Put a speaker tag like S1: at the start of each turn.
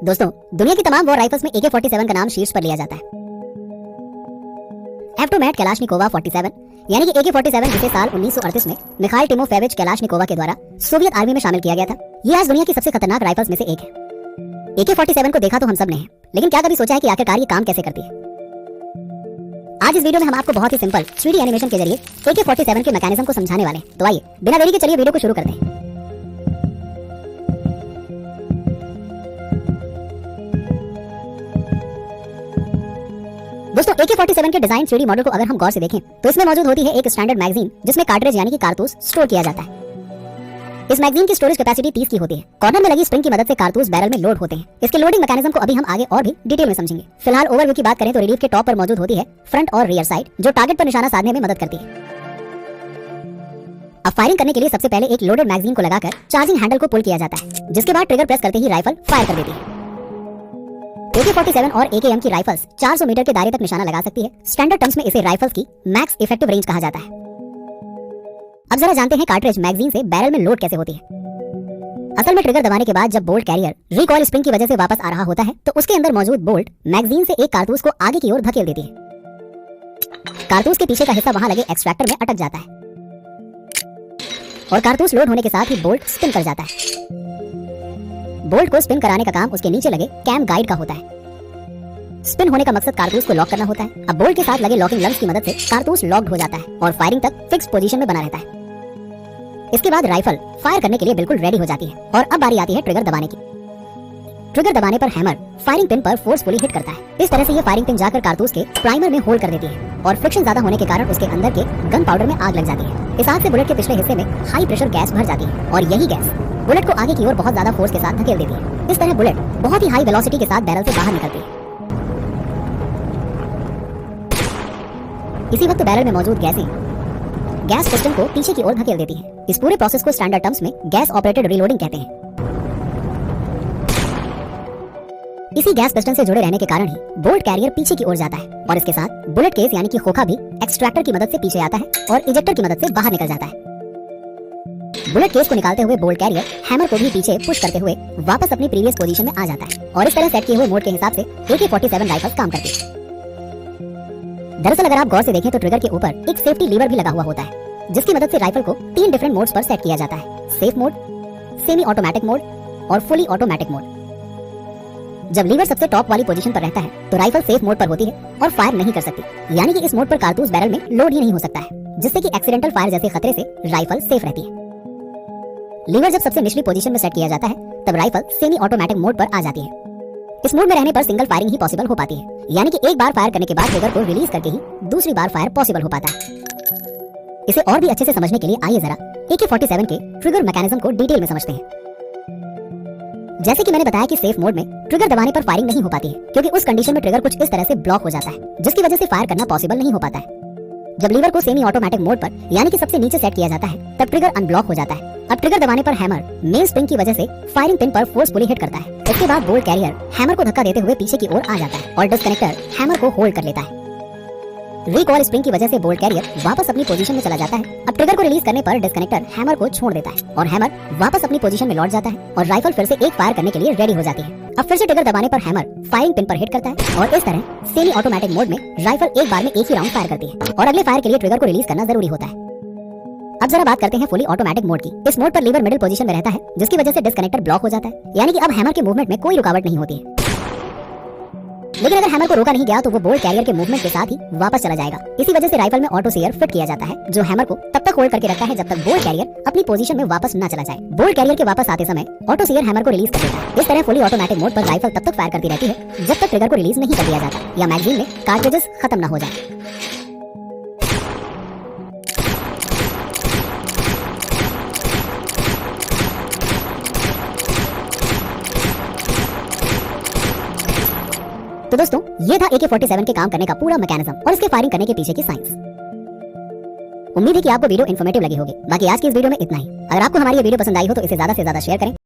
S1: दोस्तों, दुनिया की तमाम वॉर राइफल्स में AK-47 का नाम शीर्ष पर लिया जाता है। एवटोमैट कैलाशनिकोवा 47 यानी कि AK-47 जिसे साल 1938 में मिखाइल टिमोफेविच कैलाशनिकोवा के द्वारा सोवियत आर्मी में शामिल किया गया था, ये आज दुनिया की सबसे खतरनाक राइफल्स में से एक है। AK-47 को देखा तो हम सब ने है, लेकिन क्या कभी सोचा है कि आखिरकार ये काम कैसे करती है? आज इस वीडियो में हम आपको बहुत ही सिंपल 3D एनिमेशन के जरिए AK-47 के मैकेनिज्म को समझाने वाले हैं। तो आइए बिना देरी के चलिए वीडियो को शुरू करते हैं। दोस्तों, AK-47 के डिजाइन 3D मॉडल को अगर हम गौर से देखें तो इसमें मौजूद होती है एक स्टैंडर्ड मैगजीन जिसमें कार्ट्रिज यानी कि कारतूस स्टोर किया जाता है। इस मैगजीन की स्टोरेज कैपेसिटी 30 की होती है। कॉर्नर में लगी स्प्रिंग की मदद से कारतूस बैरल में लोड होते हैं। इसके लोडिंग मैकेनिज्म को अभी हम आगे और भी डिटेल में समझेंगे। फिलहाल ओवरव्यू की बात करें तो रिलीफ के टॉप पर मौजूद होती है फ्रंट और रियर साइड, जो टारगेट पर निशाना साधने में मदद करती है। अब फायरिंग करने के लिए सबसे पहले एक लोडेड मैगजीन को लगाकर चार्जिंग हैंडल को पुल किया जाता है, जिसके बाद ट्रिगर प्रेस करते ही राइफल फायर कर देती है। AK-47 और AKM की राइफल्स 400 मीटर के दायरे तक निशाना लगा सकती है। स्टैंडर्ड टर्म्स में इसे राइफल्स की मैक्स इफेक्टिव रेंज कहा जाता है। अब जरा जानते हैं कार्ट्रिज मैगजीन से बैरल में लोड कैसे होती है। असल में ट्रिगर दबाने के बाद जब बोल्ट कैरियर रिकॉइल स्प्रिंग की वजह से वापस आ रहा होता है तो उसके अंदर मौजूद बोल्ट मैगजीन से एक कारतूस को आगे की ओर धकेल देती है। कारतूस के पीछे का हिस्सा वहां लगे एक्सट्रैक्टर में अटक जाता है और कारतूस लोड होने के साथ ही बोल्ट स्पिन कर जाता है। बोल्ट को स्पिन कराने का काम उसके नीचे लगे कैम गाइड का होता है। स्पिन होने का मकसद कारतूस को लॉक करना होता है। अब बोल्ट के साथ लगे लॉकिंग लंग्स की मदद से कारतूस लॉक्ड हो जाता है और फायरिंग तक फिक्स पोजीशन में बना रहता है। इसके बाद राइफल फायर करने के लिए बिल्कुल रेडी हो जाती है और अब बारी आती है ट्रिगर दबाने की। ट्रिगर दबाने पर हैमर फायरिंग पिन पर फोर्सफुली हिट करता है। इस तरह से ये फायरिंग पिन जाकर कारतूस के प्राइमर में होल्ड कर देती है और फ्रिक्शन ज्यादा होने के कारण उसके अंदर के गन पाउडर में आग लग जाती है। इस आग से बुलेट के पिछले हिस्से में हाई प्रेशर गैस भर जाती है और यही गैस बुलेट को आगे की ओर बहुत ज्यादा फोर्स के साथ धकेल देती है। इस तरह बुलेट बहुत ही हाई वेलोसिटी के साथ बैरल से बाहर निकलती है। इसी वक्त बैरल में मौजूद गैस पिस्टन को पीछे की ओर धकेल देती है। इस पूरे प्रोसेस को स्टैंडर्ड टर्म्स में गैस ऑपरेटेड रीलोडिंग कहते हैं। इसी गैस पिस्टन से जुड़े रहने के कारण ही बोल्ट कैरियर पीछे की ओर जाता है और इसके साथ बुलेट केस यानी कि खोखा भी एक्सट्रैक्टर की मदद से पीछे आता है और इजेक्टर की मदद से बाहर निकल जाता है। बुलेट केस को निकालते हुए बोल्ट कैरियर हैमर को भी पीछे पुश करते हुए वापस अपनी प्रीवियस पोजीशन में आ जाता है और इस तरह सेट किए हुए मोड के हिसाब से AK-47 राइफल्स काम करती है। दरअसल अगर आप गौर से देखें तो ट्रिगर के ऊपर एक सेफ्टी लीवर भी लगा हुआ होता है, जिसकी मदद से राइफल को 3 डिफरेंट मोड्स पर सेट किया जाता है: safe mode, semi automatic mode और फुली ऑटोमेटिक मोड। जब लीवर सबसे टॉप वाली पोजीशन पर रहता है तो राइफल सेफ मोड पर होती है और फायर नहीं कर सकती, यानी कि इस मोड पर कारतूस बैरल में लोड ही नहीं हो सकता है, जिससे कि एक्सीडेंटल फायर जैसे खतरे से राइफल सेफ रहती है। लीवर जब सबसे निचली पोजीशन में सेट किया जाता है तब राइफल सेमी ऑटोमेटिक मोड पर आ जाती है। इस मोड में रहने पर सिंगल फायरिंग ही पॉसिबल हो पाती है, यानी कि एक बार फायर करने के बाद ट्रिगर को रिलीज करके ही दूसरी बार फायर पॉसिबल हो पाता है। इसे और भी अच्छे से समझने के लिए आइए जरा AK-47 के ट्रिगर मैकेनिज्म को डिटेल में समझते हैं। जैसे कि मैंने बताया कि सेफ मोड में ट्रिगर दबाने पर फायरिंग नहीं हो पाती है, क्योंकि उस कंडीशन में ट्रिगर कुछ इस तरह से ब्लॉक हो जाता है, जिसकी वजह से फायर करना पॉसिबल नहीं हो पाता है। जब लीवर को सेमी ऑटोमेटिक मोड पर यानी कि सबसे नीचे सेट किया जाता है तब ट्रिगर अनब्लॉक हो जाता है। अब ट्रिगर दबाने पर हैमर मेन स्प्रिंग की वजह से फायरिंग पिन पर फोर्सफुली हिट करता है। इसके बाद बोल्ट कैरियर हैमर को धक्का देते हुए पीछे की ओर आ जाता है और डिस्कनेक्टर हैमर को होल्ड कर लेता है। रिकॉइल स्प्रिंग की वजह से बोल्ट कैरियर वापस अपनी पोजीशन में चला जाता है। अब ट्रिगर को रिलीज करने पर डिस्कनेक्टर हैमर को छोड़ देता है और हैमर वापस अपनी पोजीशन में लौट जाता है और राइफल फिर से एक फायर करने के लिए रेडी हो जाती है। अब फिर से ट्रिगर दबाने पर हैमर फायरिंग पिन पर हिट करता है और इस तरह सेमी ऑटोमेटिक मोड में राइफल एक बार में एक ही राउंड फायर करती है और अगले फायर के लिए ट्रिगर को रिलीज करना जरूरी होता है। अब जरा बात करते हैं फुली ऑटोमेटिक मोड की। इस मोड पर लीवर मिडिल पोजीशन में रहता है, जिसकी वजह से डिस्कनेक्टर ब्लॉक हो जाता है, यानी कि अब हैमर के मूवमेंट में कोई रुकावट नहीं होती है। लेकिन अगर हैमर को रोका नहीं गया तो वो बोल्ट कैरियर के मूवमेंट के साथ ही वापस चला जाएगा। इसी वजह से राइफल में ऑटो सीयर फिट किया जाता है, जो हैमर को तब तक होल्ड करके रखता है जब तक बोल्ट कैरियर अपनी पोजीशन में वापस न चला जाए। बोल्ट कैरियर के वापस आते समय ऑटो सीयर हैमर को रिलीज कर देता है। इस तरह फुली ऑटोमेटिक मोड पर राइफल तब तक फायर करती रहती है जब तक ट्रिगर को रिलीज नहीं कर दिया जाता या मैगजीन में कार्ट्रिजेस खत्म न हो जाए। तो दोस्तों, ये था AK-47 के काम करने का पूरा मैकेनिज्म और इसके फायरिंग करने के पीछे की साइंस। उम्मीद है कि आपको वीडियो इन्फॉर्मेटिव लगी होगी। बाकी आज की इस वीडियो में इतना ही। अगर आपको हमारी ये वीडियो पसंद आई हो तो इसे ज्यादा से ज्यादा शेयर करें